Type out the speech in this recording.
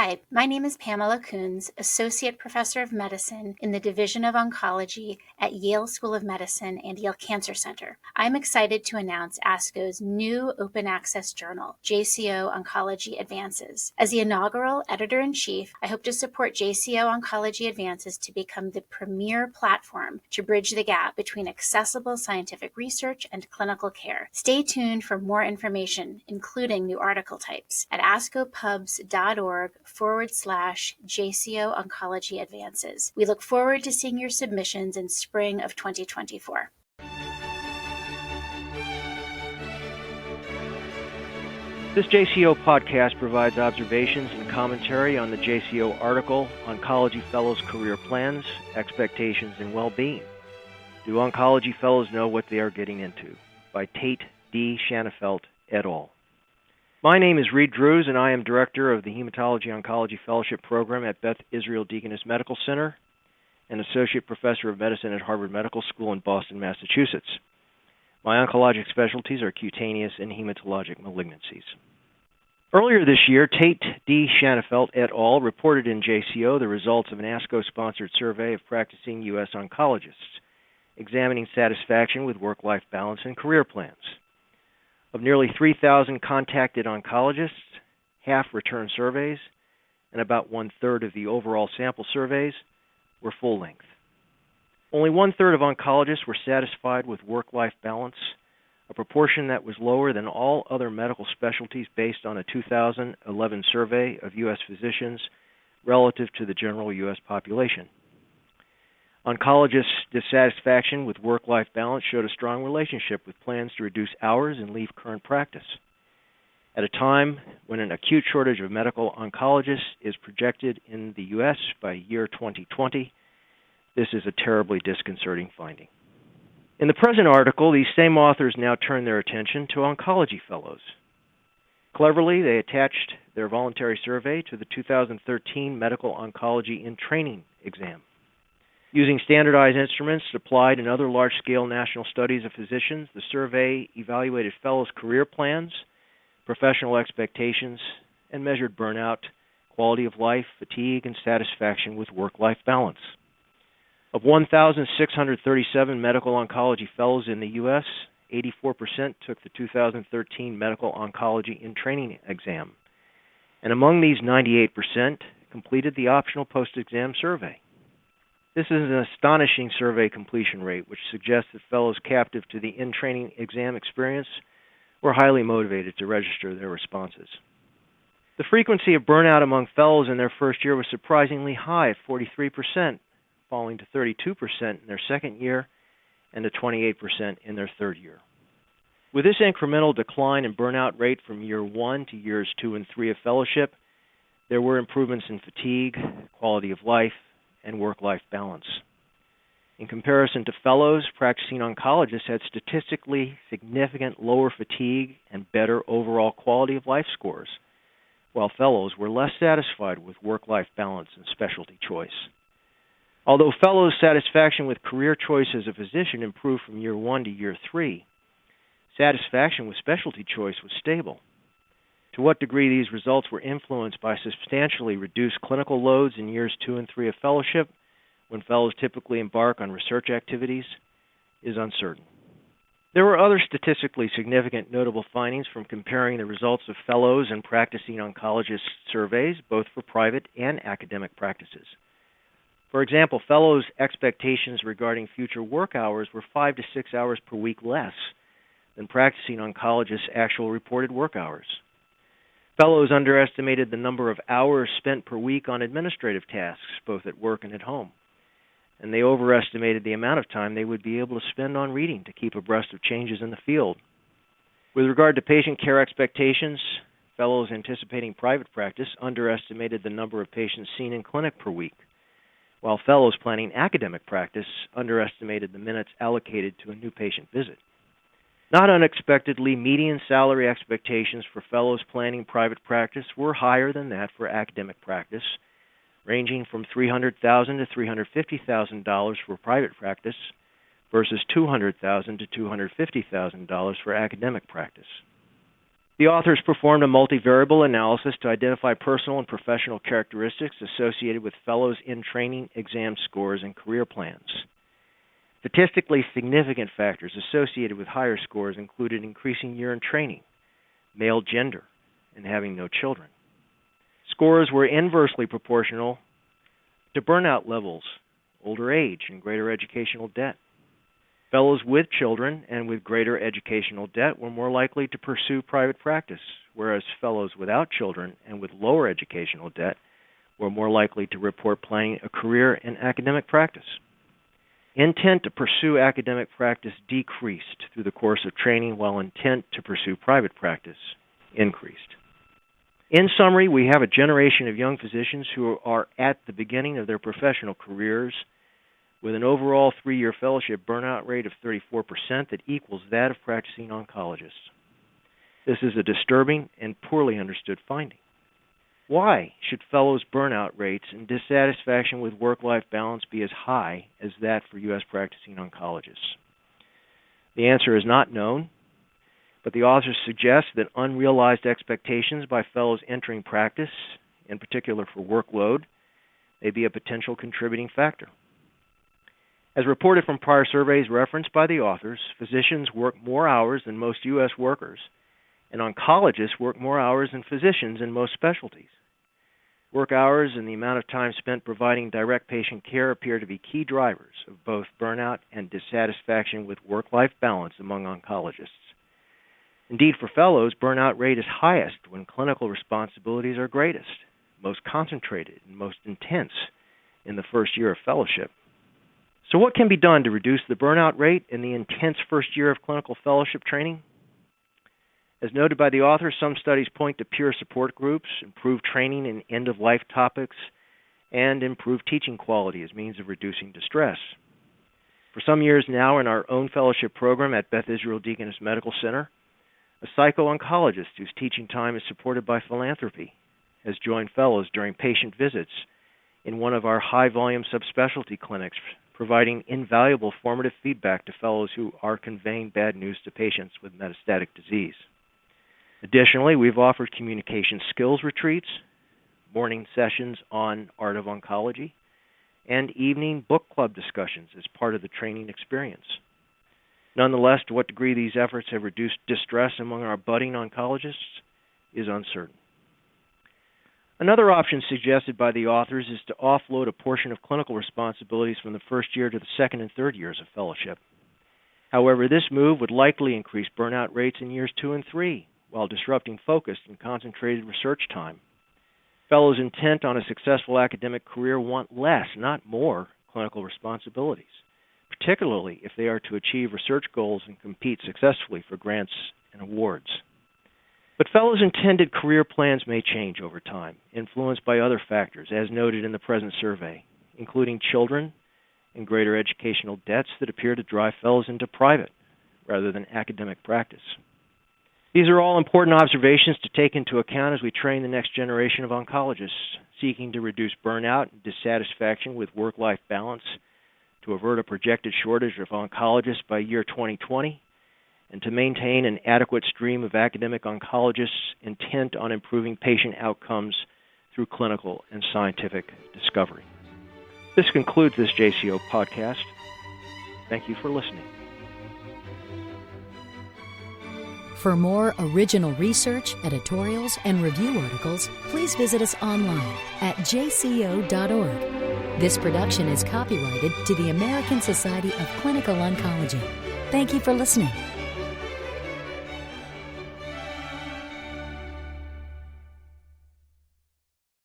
Hi, my name is Pamela Coons, Associate Professor of Medicine in the Division of Oncology at Yale School of Medicine and Yale Cancer Center. I'm excited to announce ASCO's new open access journal, JCO Oncology Advances. As the inaugural editor-in-chief, I hope to support JCO Oncology Advances to become the premier platform to bridge the gap between accessible scientific research and clinical care. Stay tuned for more information, including new article types, at ascopubs.org/JCO Oncology Advances. We look forward to seeing your submissions in spring of 2024. This JCO podcast provides observations and commentary on the JCO article, Oncology Fellows' Career Plans, Expectations, and Well-Being. Do Oncology Fellows Know What They Are Getting Into? By Tait, D. Shanafelt, et al. My name is Reed Drews, and I am Director of the Hematology Oncology Fellowship Program at Beth Israel Deaconess Medical Center and Associate Professor of Medicine at Harvard Medical School in Boston, Massachusetts. My oncologic specialties are cutaneous and hematologic malignancies. Earlier this year, Tait, D. Shanafelt, et al. Reported in JCO the results of an ASCO-sponsored survey of practicing U.S. oncologists, examining satisfaction with work-life balance and career plans. Of nearly 3,000 contacted oncologists, half returned surveys, and about one-third of the overall sample surveys were full-length. Only one-third of oncologists were satisfied with work-life balance, a proportion that was lower than all other medical specialties based on a 2011 survey of U.S. physicians relative to the general U.S. population. Oncologists' dissatisfaction with work-life balance showed a strong relationship with plans to reduce hours and leave current practice. At a time when an acute shortage of medical oncologists is projected in the U.S. by year 2020, this is a terribly disconcerting finding. In the present article, these same authors now turn their attention to oncology fellows. Cleverly, they attached their voluntary survey to the 2013 Medical Oncology in Training exam. Using standardized instruments applied in other large-scale national studies of physicians, the survey evaluated fellows' career plans, professional expectations, and measured burnout, quality of life, fatigue, and satisfaction with work-life balance. Of 1,637 medical oncology fellows in the U.S., 84% took the 2013 Medical Oncology in Training exam. And among these, 98% completed the optional post-exam survey. This is an astonishing survey completion rate, which suggests that fellows captive to the in-training exam experience were highly motivated to register their responses. The frequency of burnout among fellows in their first year was surprisingly high at 43%, falling to 32% in their second year and to 28% in their third year. With this incremental decline in burnout rate from year 1 to years 2 and 3 of fellowship, there were improvements in fatigue, quality of life, and work-life balance. In comparison to fellows, practicing oncologists had statistically significant lower fatigue and better overall quality of life scores, while fellows were less satisfied with work-life balance and specialty choice. Although fellows' satisfaction with career choice as a physician improved from year 1 to year 3, satisfaction with specialty choice was stable. To what degree these results were influenced by substantially reduced clinical loads in years 2 and 3 of fellowship, when fellows typically embark on research activities, is uncertain. There were other statistically significant notable findings from comparing the results of fellows and practicing oncologists surveys, both for private and academic practices. For example, fellows' expectations regarding future work hours were 5 to 6 hours per week less than practicing oncologists' actual reported work hours. Fellows underestimated the number of hours spent per week on administrative tasks, both at work and at home, and they overestimated the amount of time they would be able to spend on reading to keep abreast of changes in the field. With regard to patient care expectations, fellows anticipating private practice underestimated the number of patients seen in clinic per week, while fellows planning academic practice underestimated the minutes allocated to a new patient visit. Not unexpectedly, median salary expectations for fellows planning private practice were higher than that for academic practice, ranging from $300,000 to $350,000 for private practice versus $200,000 to $250,000 for academic practice. The authors performed a multivariable analysis to identify personal and professional characteristics associated with fellows in training, exam scores, and career plans. Statistically significant factors associated with higher scores included increasing year in training, male gender, and having no children. Scores were inversely proportional to burnout levels, older age, and greater educational debt. Fellows with children and with greater educational debt were more likely to pursue private practice, whereas fellows without children and with lower educational debt were more likely to report planning a career in academic practice. Intent to pursue academic practice decreased through the course of training, while intent to pursue private practice increased. In summary, we have a generation of young physicians who are at the beginning of their professional careers with an overall 3-year fellowship burnout rate of 34% that equals that of practicing oncologists. This is a disturbing and poorly understood finding. Why should fellows' burnout rates and dissatisfaction with work-life balance be as high as that for U.S. practicing oncologists? The answer is not known, but the authors suggest that unrealized expectations by fellows entering practice, in particular for workload, may be a potential contributing factor. As reported from prior surveys referenced by the authors, physicians work more hours than most U.S. workers, and oncologists work more hours than physicians in most specialties. Work hours and the amount of time spent providing direct patient care appear to be key drivers of both burnout and dissatisfaction with work-life balance among oncologists. Indeed, for fellows, burnout rate is highest when clinical responsibilities are greatest, most concentrated, and most intense in the first year of fellowship. So what can be done to reduce the burnout rate in the intense first year of clinical fellowship training? As noted by the authors, some studies point to peer support groups, improved training in end-of-life topics, and improved teaching quality as means of reducing distress. For some years now in our own fellowship program at Beth Israel Deaconess Medical Center, a psycho-oncologist whose teaching time is supported by philanthropy has joined fellows during patient visits in one of our high-volume subspecialty clinics, providing invaluable formative feedback to fellows who are conveying bad news to patients with metastatic disease. Additionally, we've offered communication skills retreats, morning sessions on art of oncology, and evening book club discussions as part of the training experience. Nonetheless, to what degree these efforts have reduced distress among our budding oncologists is uncertain. Another option suggested by the authors is to offload a portion of clinical responsibilities from the first year to the second and third years of fellowship. However, this move would likely increase burnout rates in years 2 and 3, while disrupting focused and concentrated research time. Fellows intent on a successful academic career want less, not more, clinical responsibilities, particularly if they are to achieve research goals and compete successfully for grants and awards. But fellows' intended career plans may change over time, influenced by other factors, as noted in the present survey, including children and greater educational debts that appear to drive fellows into private rather than academic practice. These are all important observations to take into account as we train the next generation of oncologists seeking to reduce burnout and dissatisfaction with work-life balance, to avert a projected shortage of oncologists by year 2020, and to maintain an adequate stream of academic oncologists intent on improving patient outcomes through clinical and scientific discovery. This concludes this JCO podcast. Thank you for listening. For more original research, editorials, and review articles, please visit us online at jco.org. This production is copyrighted to the American Society of Clinical Oncology. Thank you for listening.